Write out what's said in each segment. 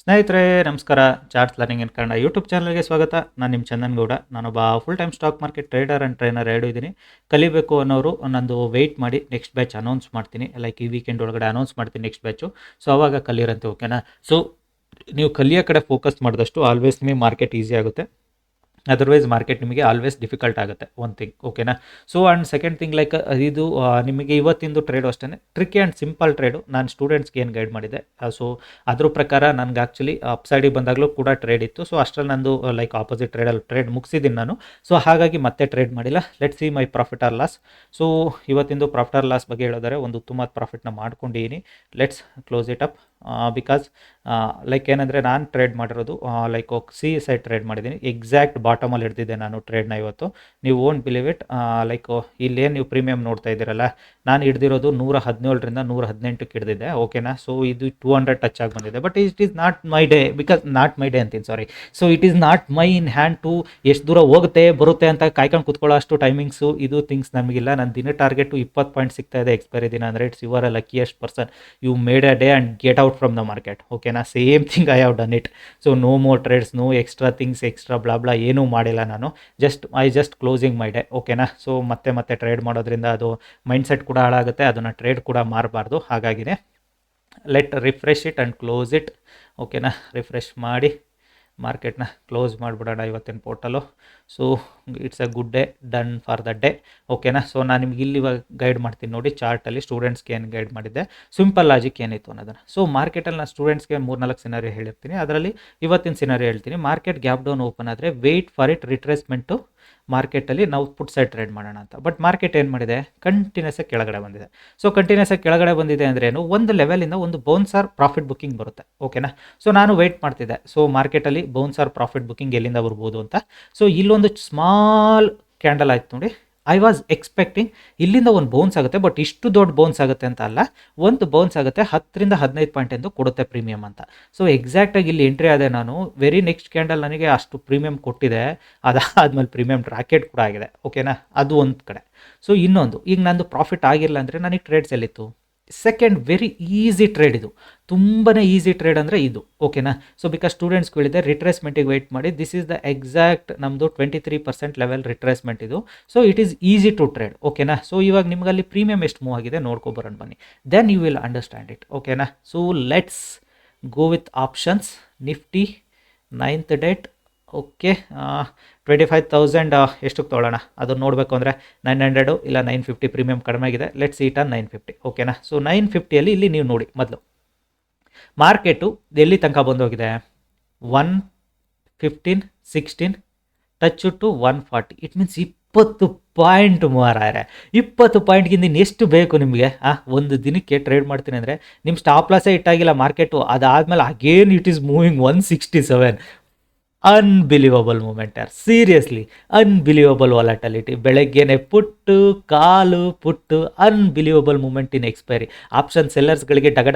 ಸ್ನೇಹಿತರೆ ನಮಸ್ಕಾರ. Charts learning in Kannada YouTube ಚಾನಲ್ಗೆ ಸ್ವಾಗತ. ನಾನು ನಿಮ್ಮ ಚಂದನ್ ಗೌಡ. ನಾನೊಬ್ಬ full time stock market trader and trainer ಎರಡೂ ಇದ್ದೀನಿ. ಕಲಿಬೇಕು ಅನ್ನೋರು ನಂದು ವೆಯ್ಟ್ ಮಾಡಿ ನೆಕ್ಸ್ಟ್ ಬ್ಯಾಚ್ ಅನೌನ್ಸ್ ಮಾಡ್ತೀನಿ, ಲೈಕ್ ಈ ವೀಕೆಂಡ್ ಒಳಗಡೆ ಅನೌನ್ಸ್ ಮಾಡ್ತೀನಿ ನೆಕ್ಸ್ಟ್ ಬ್ಯಾಚು. ಸೊ ಅವಾಗ ಕಲಿಯರಂತೆ, ಓಕೆನಾ. ಸೊ ನೀವು ಕಲಿಯೋ ಕಡೆ ಫೋಕಸ್ ಮಾಡಿದಷ್ಟು ಆಲ್ವೇಸ್ ನಿಮಗೆ ಮಾರ್ಕೆಟ್ ಈಸಿ ಆಗುತ್ತೆ. ಅದರ್ವೈಸ್ ಮಾರ್ಕೆಟ್ ನಿಮಗೆ ಆಲ್ವೇಸ್ ಡಿಫಿಕಲ್ಟ್ ಆಗುತ್ತೆ, ಒನ್ ಥಿಂಗ್, ಓಕೆನಾ. So and second thing, like ಇದು ನಿಮಗೆ ಇವತ್ತಿಂದು ಟ್ರೇಡು ಅಷ್ಟೇ ಟ್ರಿಕಿ ಆ್ಯಂಡ್ ಸಿಂಪಲ್ ಟ್ರೇಡು. ನಾನು ಸ್ಟೂಡೆಂಟ್ಸ್ಗೆ ಏನು ಗೈಡ್ ಮಾಡಿದೆ, ಸೊ ಅದ್ರ ಪ್ರಕಾರ ನನಗೆ ಆ್ಯಕ್ಚುಲಿ ಅಪ್ಸೈಡಿಗೆ ಬಂದಾಗಲೂ ಕೂಡ ಟ್ರೇಡ್ ಇತ್ತು. ಸೊ ಅಷ್ಟರಲ್ಲಿ ನಂದು ಲೈಕ್ ಆಪೋಸಿಟ್ ಟ್ರೇಡ್ ಮುಗಿಸಿದ್ದೀನಿ ನಾನು. ಸೊ ಹಾಗಾಗಿ ಮತ್ತೆ ಟ್ರೇಡ್ ಮಾಡಿಲ್ಲ. Let see my profit or loss. So ಇವತ್ತಿಂದು ಪ್ರಾಫಿಟ್ ಆರ್ ಲಾಸ್ ಬಗ್ಗೆ ಹೇಳಿದರೆ ಒಂದು ಉತ್ತಮವಾದ ಪ್ರಾಫಿಟ್ನ ಮಾಡ್ಕೊಂಡಿದ್ದೀನಿ. Let's close it up. Because like ಏನಂದರೆ ನಾನು ಟ್ರೇಡ್ ಮಾಡಿರೋದು ಲೈಕ್ ಸಿ ಸೈಡ್ ಟ್ರೇಡ್ ಮಾಡಿದ್ದೀನಿ. ಎಕ್ಸಾಕ್ಟ್ ಬಾಟಮಲ್ಲಿ ಹಿಡ್ದಿದ್ದೆ ನಾನು ಟ್ರೇಡ್ನ ಇವತ್ತು. ನೀವು ಓಂಟ್ ಬಿಲೀವ್ ಇಟ್. ಲೈಕ್ ಇಲ್ಲೇನು ನೀವು ಪ್ರೀಮಿಯಮ್ ನೋಡ್ತಾ ಇದ್ದೀರಲ್ಲ, ನಾನು ಹಿಡ್ದಿರೋದು 117ರಿಂದ 118ಕ್ಕೆ ಹಿಡ್ದಿದ್ದೆ, ಓಕೆನಾ. ಸೊ ಇದು 200 ಟಚ್ ಆಗಿ ಬಂದಿದೆ. But it is not my day, because not my day ಅಂತೀನಿ, sorry. So it is not my in hand to ಎಷ್ಟು ದೂರ ಹೋಗುತ್ತೆ ಬರುತ್ತೆ ಅಂತ ಕಾಯ್ಕೊಂಡು ಕುತ್ಕೊಳ್ಳೋ ಅಷ್ಟು ಟೈಮಿಂಗ್ಸು ಇದು ಥಿಂಗ್ಸ್ ನಮಗಿಲ್ಲ. ನನ್ನ ದಿನ ಟಾರ್ಗೆಟು 20 ಪಾಯಿಂಟ್ ಸಿಗ್ತಾ ಇದೆ ಎಕ್ಸ್ಪೈರಿ ದಿನ. ಅಂದರೆ it's your a luckiest person. You made a day and get out from the market, ಓಕೆನಾ. Same thing I have done it. So no more trades, no extra things, extra blah ಏನೂ ಮಾಡಿಲ್ಲ ನಾನು. Just closing my day, ಓಕೆನಾ. So ಮತ್ತೆ trade ಮಾಡೋದ್ರಿಂದ ಅದು mindset ಕೂಡ ಹಾಳಾಗುತ್ತೆ, ಅದನ್ನು ಟ್ರೇಡ್ ಕೂಡ ಮಾರಬಾರ್ದು. ಹಾಗಾಗಿನೇ let refresh it and close it, ಓಕೆನಾ. ರಿಫ್ರೆಶ್ ಮಾಡಿ ಮಾರ್ಕೆಟ್ನ ಕ್ಲೋಸ್ ಮಾಡಿಬಿಡೋಣ ಇವತ್ತಿನ portal. So it's a good day, done for the day, ಓಕೆನಾ. ಸೊ ನಾನು ನಿಮ್ಗೆ ಇಲ್ಲಿ ಇವಾಗ ಗೈಡ್ ಮಾಡ್ತೀನಿ ನೋಡಿ ಚಾರ್ಟಲ್ಲಿ ಸ್ಟೂಡೆಂಟ್ಸ್ಗೆ ಏನು ಗೈಡ್ ಮಾಡಿದ್ದೆ, ಸಿಂಪಲ್ ಲಾಜಿಕ್ ಏನಿತ್ತು ಅನ್ನೋದನ್ನು. ಸೊ ಮಾರ್ಕೆಟಲ್ಲಿ ನಾನು ಸ್ಟೂಡೆಂಟ್ಸ್ಗೆ 3-4 ಸಿನಾರಿಯೋ ಹೇಳಿರ್ತೀನಿ. ಅದರಲ್ಲಿ ಇವತ್ತಿನ ಸಿನಾರಿಯೋ ಹೇಳ್ತೀನಿ. ಮಾರ್ಕೆಟ್ ಗ್ಯಾಪ್ ಡೌನ್ ಓಪನ್ ಆದರೆ ವೆಯ್ಟ್ ಫಾರ್ ಇಟ್ ರಿಟ್ರೇಸ್ಮೆಂಟು ಮಾರ್ಕೆಟಲ್ಲಿ ನಾವು ಪುಟ್ ಸೈಡ್ ಟ್ರೇಡ್ ಮಾಡೋಣ ಅಂತ. ಬಟ್ ಮಾರ್ಕೆಟ್ ಏನು ಮಾಡಿದೆ, ಕಂಟಿನ್ಯೂಸ್ ಆಗಿ ಕೆಳಗಡೆ ಬಂದಿದೆ. ಸೊ ಕಂಟಿನ್ಯೂಸ್ ಆಗಿ ಕೆಳಗಡೆ ಬಂದಿದೆ ಅಂದರೆ ಏನು, ಒಂದು ಲೆವೆಲಿಂದ ಒಂದು ಬೌನ್ಸ್ ಆರ್ ಪ್ರಾಫಿಟ್ ಬುಕ್ಕಿಂಗ್ ಬರುತ್ತೆ, ಓಕೆನಾ. ಸೊ ನಾನು ವೆಯ್ಟ್ ಮಾಡ್ತಿದ್ದೆ, ಸೊ ಮಾರ್ಕೆಟಲ್ಲಿ ಬೌನ್ಸ್ ಆರ್ ಪ್ರಾಫಿಟ್ ಬುಕ್ಕಿಂಗ್ ಎಲ್ಲಿಂದ ಬರ್ಬೋದು ಅಂತ. ಸೊ ಇಲ್ಲೊಂದು ಸ್ಮಾಲ್ ಕ್ಯಾಂಡಲ್ ಆಯ್ತು ನೋಡಿ. ಐ ವಾಸ್ ಎಕ್ಸ್ಪೆಕ್ಟಿಂಗ್ ಇಲ್ಲಿಂದ ಒಂದು ಬೌನ್ಸ್ ಆಗುತ್ತೆ, ಬಟ್ ಇಷ್ಟು ದೊಡ್ಡ ಬೌನ್ಸ್ ಆಗುತ್ತೆ ಅಂತ ಅಲ್ಲ, ಒಂದು ಬೌನ್ಸ್ ಆಗುತ್ತೆ 10-15 ಪಾಯಿಂಟ್ ಎಂದು ಕೊಡುತ್ತೆ ಪ್ರೀಮಿಯಮ್ ಅಂತ. ಸೊ ಎಕ್ಸಾಕ್ಟಾಗಿ ಇಲ್ಲಿ ಎಂಟ್ರಿ ಆದೆ ನಾನು. ವೆರಿ ನೆಕ್ಸ್ಟ್ ಕ್ಯಾಂಡಲ್ ನನಗೆ ಅಷ್ಟು ಪ್ರೀಮಿಯಮ್ ಕೊಟ್ಟಿದೆ. ಅದಾದಮೇಲೆ ಪ್ರೀಮಿಯಮ್ ರಾಕೆಟ್ ಕೂಡ ಆಗಿದೆ, ಓಕೆನಾ. ಅದು ಒಂದು ಕಡೆ. ಸೊ ಇನ್ನೊಂದು, ಈಗ ನಂದು ಪ್ರಾಫಿಟ್ ಆಗಿಲ್ಲ ಅಂದರೆ ನನಗೆ ಟ್ರೇಡ್ಸ್ ಎಲ್ಲಿತ್ತು. ಸೆಕೆಂಡ್ ವೆರಿ ಈಸಿ ಟ್ರೇಡ್ ಇದು, ತುಂಬಾ ಈಸಿ ಟ್ರೇಡ್ ಅಂದರೆ ಇದು, ಓಕೆನಾ. ಸೊ ಬಿಕಾಸ್ ಸ್ಟೂಡೆಂಟ್ಸ್ಗೆ ಹೇಳಿದೆ ರಿಟ್ರೇಸ್ಮೆಂಟಿಗೆ ವೆಯ್ಟ್ ಮಾಡಿ. ದಿಸ್ ಈಸ್ ದ ಎಕ್ಸಾಕ್ಟ್ ನಮ್ಮದು 23% ಲೆವೆಲ್ ರಿಟ್ರೇಸ್ಮೆಂಟ್ ಇದು. So it is easy to trade, ಓಕೆನಾ. ಸೊ ಇವಾಗ ನಿಮಗಲ್ಲಿ ಪ್ರೀಮಿಯಮ್ ಎಷ್ಟು ಮೂವ್ ಆಗಿದೆ ನೋಡ್ಕೊಬರೋಣ ಬನ್ನಿ. Then you will understand it, ಓಕೆನಾ. So let's go with options. Nifty 9th date, okay. 25,000 ಎಷ್ಟಕ್ಕೆ ತೊಗೊಳ್ಳೋಣ ಅದನ್ನು ನೋಡಬೇಕು ಅಂದರೆ 900 ಇಲ್ಲ 950 ಪ್ರೀಮಿಯಮ್ ಕಡಿಮೆ ಆಗಿದೆ. ಲೆಟ್ಸ್ ಈಟ್ ಆನ್ 950, ಓಕೆನಾ. ಸೊ 950ಅಲ್ಲಿ ಇಲ್ಲಿ ನೀವು ನೋಡಿ ಮೊದಲು ಮಾರ್ಕೆಟು ಎಲ್ಲಿ ತನಕ ಬಂದೋಗಿದೆ, 115-16 touch to 140. It means 20 point ಮಾರಾರೆ. 20 ಪಾಯಿಂಟ್ಗಿಂತ ಇನ್ನೆಷ್ಟು ಬೇಕು ನಿಮಗೆ? ಒಂದು ದಿನಕ್ಕೆ ಟ್ರೇಡ್ ಮಾಡ್ತೀನಿ ಅಂದರೆ ನಿಮ್ಮ ಸ್ಟಾಪ್ ಲಾಸೇ ಇಟ್ಟಾಗಿಲ್ಲ ಮಾರ್ಕೆಟು. ಅದಾದಮೇಲೆ again it is moving 167. Unbelievable moment ಯಾರ್, ಸೀರಿಯಸ್ಲಿ ಅನ್ಬಿಲೀವಬಲ್ ವಾಲಟಾಲಿಟಿ. ಬೆಳಗ್ಗೆನೆ put call put, unbelievable moment in expiry. Option ಸೆಲ್ಲರ್ಸ್ಗಳಿಗೆ ಡಗ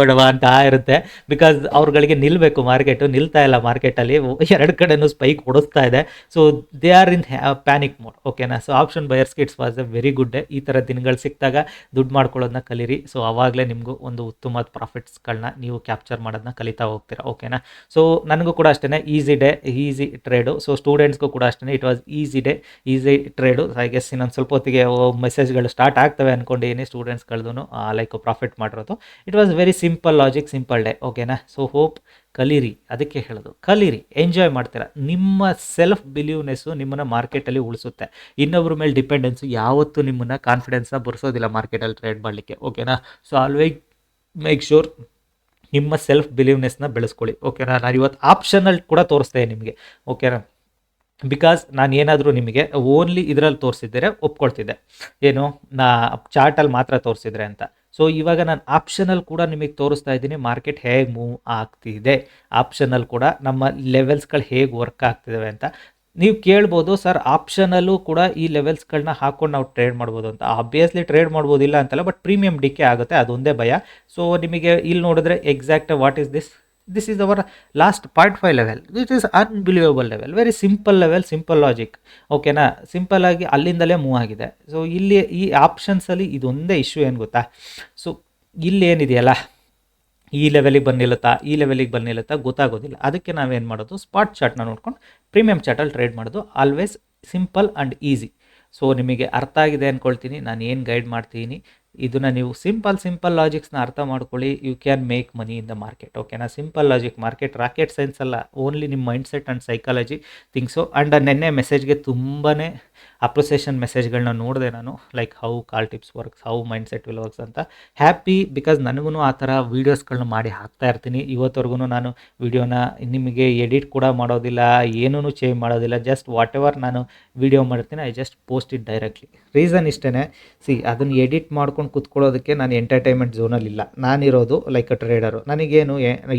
ಡವ ಅಂತ ಇರುತ್ತೆ. ಬಿಕಾಸ್ ಅವ್ರುಗಳಿಗೆ ನಿಲ್ಲಬೇಕು ಮಾರ್ಕೆಟು, ನಿಲ್ತಾ ಇಲ್ಲ ಮಾರ್ಕೆಟಲ್ಲಿ. ಎರಡು ಕಡೆನೂ ಸ್ಪೈಕ್ ಹೊಡಿಸ್ತಾ ಇದೆ. So they are in panic mode, ಓಕೆನಾ. ಸೊ ಆಪ್ಷನ್ ಬಯರ್ಸ್ಗೆ it's was a very good day. ಈ ಥರ ದಿನಗಳು ಸಿಕ್ಕಿದಾಗ ದುಡ್ಡು ಮಾಡ್ಕೊಳ್ಳೋದನ್ನ ಕಲೀರಿ. ಸೊ ಆವಾಗಲೇ ನಿಮಗೂ ಒಂದು ಉತ್ತಮವಾದ ಪ್ರಾಫಿಟ್ಸ್ಗಳನ್ನ ನೀವು ಕ್ಯಾಪ್ಚರ್ ಮಾಡೋದನ್ನ ಕಲಿತಾ ಹೋಗ್ತೀರಾ, ಓಕೆನಾ. ಸೊ ನನಗೂ ಕೂಡ ಅಷ್ಟೇ easy day, easy trade. So ಸ್ಟೂಡೆಂಟ್ಸ್ಗೂ ಕೂಡ ಅಷ್ಟೇ it was easy day, easy trade. I guess ಇನ್ನೊಂದು ಸ್ವಲ್ಪ ಹೊತ್ತಿಗೆ ಮೆಸೇಜ್ಗಳು ಸ್ಟಾರ್ಟ್ ಆಗ್ತವೆ ಅಂದ್ಕೊಂಡಿದ್ದೀನಿ ಸ್ಟೂಡೆಂಟ್ಸ್ಗಳದ್ದು ಲೈಕ್ ಪ್ರಾಫಿಟ್ ಮಾಡಿರೋದು. It was very simple logic, simple day, ಓಕೆನಾ. ಸೊ ಹೋಪ್ ಕಲೀರಿ, ಅದಕ್ಕೆ ಹೇಳೋದು ಕಲೀರಿ, ಎಂಜಾಯ್ ಮಾಡ್ತೀರಾ. ನಿಮ್ಮ ಸೆಲ್ಫ್ ಬಿಲೀವ್ನೆಸ್ಸು ನಿಮ್ಮನ್ನು ಮಾರ್ಕೆಟಲ್ಲಿ ಉಳಿಸುತ್ತೆ. ಇನ್ನೊಬ್ಬರ ಮೇಲೆ ಡಿಪೆಂಡೆನ್ಸು ಯಾವತ್ತೂ ನಿಮ್ಮನ್ನು ಕಾನ್ಫಿಡೆನ್ಸ್ನ ಬರೆಸೋದಿಲ್ಲ ಮಾರ್ಕೆಟಲ್ಲಿ ಟ್ರೇಡ್ ಮಾಡಲಿಕ್ಕೆ, ಓಕೆನಾ. ಸೊ ಆಲ್ವೇಸ್ ಮೇಕ್ ಶೂರ್ ನಿಮ್ಮ ಸೆಲ್ಫ್ ಬಿಲೀವ್ನೆಸ್ನ ಬೆಳೆಸ್ಕೊಳ್ಳಿ, ಓಕೆನಾ. ನಾನು ಇವತ್ತು ಆಪ್ಷನಲ್ಲಿ ಕೂಡ ತೋರಿಸ್ತೆ ನಿಮಗೆ, ಓಕೆನಾ. ಬಿಕಾಸ್ ನಾನು ಏನಾದರೂ ನಿಮಗೆ ಓನ್ಲಿ ಇದರಲ್ಲಿ ತೋರಿಸಿದ್ದರೆ ಒಪ್ಕೊಳ್ತಿದ್ದೆ, ಏನು ನಾ ಚಾರ್ಟಲ್ಲಿ ಮಾತ್ರ ತೋರಿಸಿದ್ರೆ ಅಂತ. ಸೊ ಇವಾಗ ನಾನು ಆಪ್ಷನಲ್ಲಿ ಕೂಡ ನಿಮಗೆ ತೋರಿಸ್ತಾ ಇದ್ದೀನಿ ಮಾರ್ಕೆಟ್ ಹೇಗೆ ಮೂವ್ ಆಗ್ತಿದೆ, ಆಪ್ಷನಲ್ಲಿ ಕೂಡ ನಮ್ಮ ಲೆವೆಲ್ಸ್ಗಳು ಹೇಗೆ ವರ್ಕ್ ಆಗ್ತಿದ್ದಾವೆ ಅಂತ. ನೀವು ಕೇಳ್ಬೋದು, ಸರ್ ಆಪ್ಷನಲ್ಲೂ ಕೂಡ ಈ ಲೆವೆಲ್ಸ್ಗಳನ್ನ ಹಾಕ್ಕೊಂಡು ನಾವು ಟ್ರೇಡ್ ಮಾಡ್ಬೋದು ಅಂತ. ಆಬ್ವಿಯಸ್ಲಿ ಟ್ರೇಡ್ ಮಾಡ್ಬೋದಿಲ್ಲ ಅಂತಲ್ಲ, ಬಟ್ ಪ್ರೀಮಿಯಮ್ ಡಿಕೆ ಆಗುತ್ತೆ, ಅದೊಂದೇ ಭಯ. ಸೊ ನಿಮಗೆ ಇಲ್ಲಿ ನೋಡಿದ್ರೆ exact what is this is our last 0.5 level. This is unbelievable level, very simple level, simple logic, ಓಕೆನಾ. ಸಿಂಪಲ್ ಆಗಿ ಅಲ್ಲಿಂದಲೇ ಮೂವ್ ಆಗಿದೆ. ಸೊ ಇಲ್ಲಿ ಈ ಆಪ್ಷನ್ಸಲ್ಲಿ ಇದೊಂದೇ ಇಶ್ಯೂ ಏನು ಗೊತ್ತಾ. ಸೊ ಇಲ್ಲಿ ಏನಿದೆಯಲ್ಲ, ಈ ಲೆವೆಲಿಗೆ ಬಂದು ನಿಲ್ಲುತ್ತಾ, ಈ ಲೆವೆಲಿಗೆ ಬಂದು ನಿಲ್ಲುತ್ತಾ ಗೊತ್ತಾಗೋದಿಲ್ಲ. ಅದಕ್ಕೆ ನಾವೇನು ಮಾಡೋದು, ಸ್ಪಾಟ್ ಚಾರ್ಟ್ನ ನೋಡ್ಕೊಂಡು ಪ್ರೀಮಿಯಮ್ ಚಾರ್ಟಲ್ಲಿ ಟ್ರೇಡ್ ಮಾಡೋದು. Always simple and easy. So ನಿಮಗೆ ಅರ್ಥ ಆಗಿದೆ ಅಂದ್ಕೊಳ್ತೀನಿ ನಾನು ಏನು ಗೈಡ್ ಮಾಡ್ತೀನಿ. ಇದನ್ನು ನೀವು ಸಿಂಪಲ್ ಲಾಜಿಕ್ಸ್ನ ಅರ್ಥ ಮಾಡ್ಕೊಳ್ಳಿ. You can make money in the market. ಓಕೆನಾ? Simple logic, market rocket science ಅಲ್ಲ, ಓನ್ಲಿ ನಿಮ್ಮ mindset and psychology things. And ನೆನ್ನೆ ಮೆಸೇಜ್ಗೆ ತುಂಬಾ ಅಪ್ರಿಸಿಯೇಷನ್ ಮೆಸೇಜ್ಗಳನ್ನ ನೋಡಿದೆ ನಾನು, like how call tips works, how mindset will works ಅಂತ. ಹ್ಯಾಪಿ, ಬಿಕಾಸ್ ನನಗೂ ಆ ಥರ ವೀಡಿಯೋಸ್ಗಳನ್ನ ಮಾಡಿ ಹಾಕ್ತಾ ಇರ್ತೀನಿ. ಇವತ್ತವರೆಗೂ ನಾನು ವೀಡಿಯೋನ ನಿಮಗೆ ಎಡಿಟ್ ಕೂಡ ಮಾಡೋದಿಲ್ಲ, ಏನೂ ಚೇಂಜ್ ಮಾಡೋದಿಲ್ಲ. ಜಸ್ಟ್ ವಾಟ್ ಎವರ್ ನಾನು ವೀಡಿಯೋ ಮಾಡ್ತೀನಿ, I just post it directly. Reason ಇಷ್ಟೇ, ಅದನ್ನು ಎಡಿಟ್ ಮಾಡ್ಕೊಂಡು ಕೂತ್ಕೊಳ್ಳೋದಕ್ಕೆ ನಾನು ಎಂಟರ್ಟೈನ್ಮೆಂಟ್ ಝೋನಲ್ಲಿಲ್ಲ. ನಾನಿರೋದು ಲೈಕ್ ಅ ಟ್ರೇಡರು. ನನಗೇನು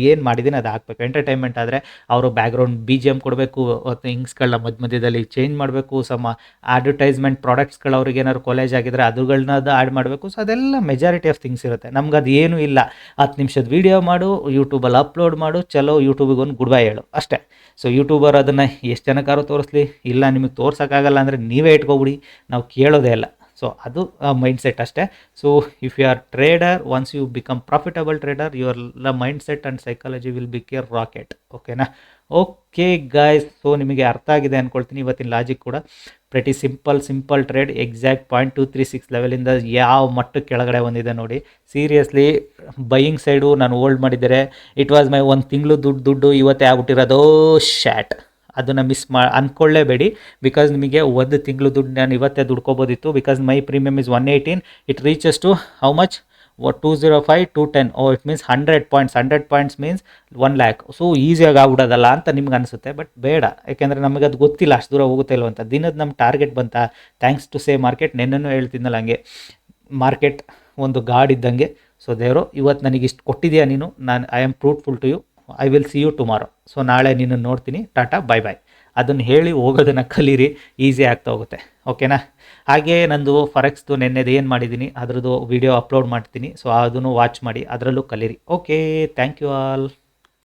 ಏನು ಮಾಡಿದ್ದೀನಿ ಅದು ಹಾಕಬೇಕು. ಎಂಟರ್ಟೈನ್ಮೆಂಟ್ ಆದರೆ ಅವರು ಬ್ಯಾಕ್ಗ್ರೌಂಡ್ BGM ಕೊಡಬೇಕು, ಥಿಂಗ್ಸ್ಗಳನ್ನ ಮಧ್ಯದಲ್ಲಿ ಚೇಂಜ್ ಮಾಡಬೇಕು, ಸಮ ಅಡ್ವರ್ಟೈಸ್ಮೆಂಟ್ ಪ್ರಾಡಕ್ಟ್ಸ್ಗಳು ಅವ್ರಿಗೆ ಏನಾದ್ರು ಕಾಲೇಜ್ ಆಗಿದ್ರೆ ಅದುಗಳನ್ನ ಆ್ಯಡ್ ಮಾಡಬೇಕು. ಸೊ ಅದೆಲ್ಲ ಮೆಜಾರಿಟಿ ಆಫ್ ಥಿಂಗ್ಸ್ ಇರುತ್ತೆ. ನಮ್ಗೆ ಅದು ಏನೂ ಇಲ್ಲ. 10 ನಿಮಿಷದ ವೀಡಿಯೋ ಮಾಡು, ಯೂಟ್ಯೂಬಲ್ಲಿ ಅಪ್ಲೋಡ್ ಮಾಡು, ಚಲೋ ಯೂಟ್ಯೂಬಿಗೆ ಒಂದು ಗುಡ್ ಬೈ ಹೇಳು ಅಷ್ಟೇ. ಸೊ ಯೂಟ್ಯೂಬರ್ ಅದನ್ನು ಎಷ್ಟು ಜನಕ್ಕಾರು ತೋರಿಸ್ಲಿ, ಇಲ್ಲ ನಿಮಗೆ ತೋರ್ಸೋಕ್ಕಾಗಲ್ಲ ಅಂದರೆ ನೀವೇ ಇಟ್ಕೊಬಿಡಿ, ನಾವು ಕೇಳೋದೇ ಇಲ್ಲ. ಸೊ ಅದು ಮೈಂಡ್ಸೆಟ್ ಅಷ್ಟೇ. So if you are trader, once you become profitable trader, your mindset and psychology will be a rocket. ಓಕೆನಾ? ಓಕೆ ಗಾಯ್ಸ್, ಸೊ ನಿಮಗೆ ಅರ್ಥ ಆಗಿದೆ ಅಂದ್ಕೊಳ್ತೀನಿ. ಇವತ್ತಿನ ಲಾಜಿಕ್ ಕೂಡ ಪ್ರೆಟಿ ಸಿಂಪಲ್ ಟ್ರೇಡ್. ಎಕ್ಸಾಕ್ಟ್ 0.236 ಲೆವೆಲಿಂದ ಯಾವ ಮಟ್ಟಕ್ಕೆ ಕೆಳಗಡೆ ಬಂದಿದೆ ನೋಡಿ. ಸೀರಿಯಸ್ಲಿ ಬೈಯಿಂಗ್ ಸೈಡು ನಾನು ಹೋಲ್ಡ್ ಮಾಡಿದರೆ ಇಟ್ ವಾಸ್ ಮೈ 1 ತಿಂಗಳು ದುಡ್ಡು ಇವತ್ತೇ ಆಗ್ಬಿಟ್ಟಿರೋದು ಶ್ಯಾಟ್. ಅದನ್ನು ಮಿಸ್ ಅಂದ್ಕೊಳ್ಳೇಬೇಡಿ. ಬಿಕಾಸ್ ನಿಮಗೆ 1 ತಿಂಗಳು ದುಡ್ಡು ನಾನು ಇವತ್ತೇ ದುಡ್ಕೋಬೋದಿತ್ತು. Because my premium is 118. It reaches to how much? 205, 210. It means 100 points. 100 points means 1 lakh. So ಈಸಿಯಾಗಿ ಆಗ್ಬಿಡೋದಲ್ಲ ಅಂತ ನಿಮ್ಗೆ ಅನಿಸುತ್ತೆ, ಬಟ್ ಬೇಡ. ಯಾಕೆಂದರೆ ನಮಗೆ ಅದು ಗೊತ್ತಿಲ್ಲ ಅಷ್ಟು ದೂರ ಹೋಗುತ್ತೆ ಇಲ್ವ ಅಂತ. ದಿನದ ನಮ್ಮ ಟಾರ್ಗೆಟ್ ಬಂತ, ಥ್ಯಾಂಕ್ಸ್ ಟು ಸೇ ಮಾರ್ಕೆಟ್. ನೆನ್ನೆನೂ ಹೇಳ್ತಿದ್ನಲ್ಲ ಹಂಗೆ, ಮಾರ್ಕೆಟ್ ಒಂದು ಗಾಡ್ ಇದ್ದಂಗೆ. ಸೊ ದೇವರು ಇವತ್ತು ನನಗೆ ಇಷ್ಟು ಕೊಟ್ಟಿದೆಯಾ ನೀನು, I am fruitful to you, I will see you tomorrow. So ನಾಳೆ ನಿನ್ನ ನೋಡ್ತೀನಿ, ಟಾಟಾ ಬೈ ಬೈ. ಅದನ್ನು ಹೇಳಿ ಹೋಗೋದನ್ನು ಕಲೀರಿ, ಈಸಿ ಆಗ್ತಾ ಹೋಗುತ್ತೆ. ಓಕೆನಾ? ಹಾಗೆ ನಂದು ಫಾರೆಕ್ಸ್ದು ನೆನ್ನೆದು ಏನು ಮಾಡಿದ್ದೀನಿ ಅದರದ್ದು ವಿಡಿಯೋ ಅಪ್ಲೋಡ್ ಮಾಡ್ತೀನಿ. ಸೊ ಅದನ್ನು ವಾಚ್ ಮಾಡಿ, ಅದರಲ್ಲೂ ಕಲೀರಿ. Okay, thank you all.